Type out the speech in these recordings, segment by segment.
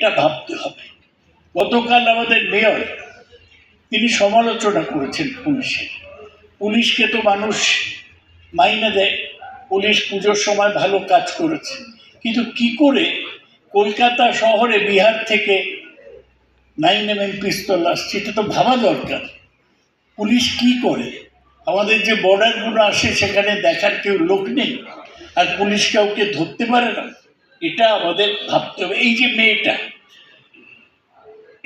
এটা ভাবতে হবে। গতকাল আমাদের মেয়র তিনি সমালোচনা করেছেন পুলিশকে তো মানুষ মাইনে দেয়, পুলিশ পুজোর সময় ভালো কাজ করেছে, কিন্তু কি করে কলকাতা শহরে বিহার থেকে 9mm পিস্তল আসছে এটা তো ভাবা দরকার। পুলিশ কি করে? আমাদের যে বর্ডারগুলো আসে সেখানে দেখার কেউ লোক নেই, আর পুলিশ কাউকে ধরতে পারে না, এটা আমাদের ভাবতে হবে। এই যে মেয়েটা,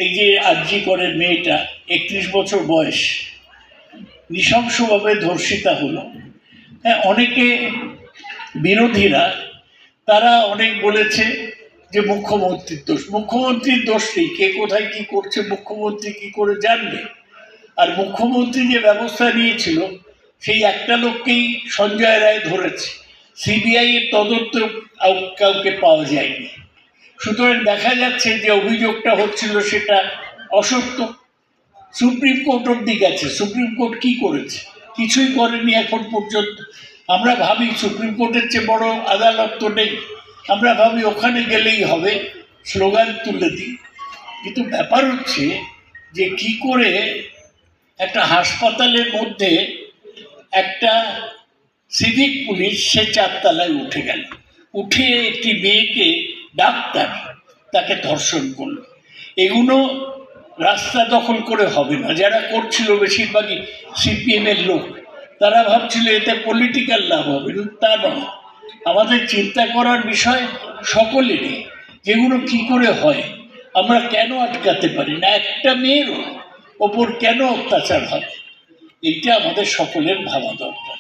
এই যে আরজি করে মেয়েটা, 31 বছর বয়স, নৃশংসভাবে ধর্ষিতা হলো। হ্যাঁ, অনেকে বিরোধীরা তারা অনেক বলেছে যে মুখ্যমন্ত্রীর দোষ। মুখ্যমন্ত্রীর দোষ নেই, কে কোথায় কি করছে মুখ্যমন্ত্রী কি করে জানবে? আর মুখ্যমন্ত্রী যে ব্যবস্থা নিয়েছিল সেই একটা লোককেই সঞ্জয় রায় ধরেছে, সিবিআই এর তদন্ত কাউকে পাওয়া যায়নি। সুতরাং দেখা যাচ্ছে যে অভিযোগটা হচ্ছিল সেটা অসত্য। সুপ্রিম কোর্ট অব্দি গেছে, সুপ্রিম কোর্ট কি করেছে? কিছুই করেনি এখন পর্যন্ত। আমরা ভাবি সুপ্রিম কোর্টের চেয়ে বড় আদালত তো নেই, আমরা ভাবি ওখানে গেলেই হবে, স্লোগান তুলে দিই। কিন্তু ব্যাপার হচ্ছে যে কি করে একটা হাসপাতালের মধ্যে একটা সিভিক পুলিশ সে 4 তলায় উঠে গেল, উঠে একটি মেয়েকে, ডাক্তার, তাকে ধর্ষণ করলো। এগুলো রাস্তা দখল করে হবে না। যারা করছিল বেশিরভাগই সিপিএম এর লোক, তারা ভাবছিল এতে পলিটিক্যাল লাভ হবে, তা নয়। আমাদের চিন্তা করার বিষয় সকলেরই, যেগুলো কি করে হয়, আমরা কেন আটকাতে পারি না? একটা মেয়ের ওপর কেন অত্যাচার হবে, এইটা আমাদের সকলের ভাবা দরকার।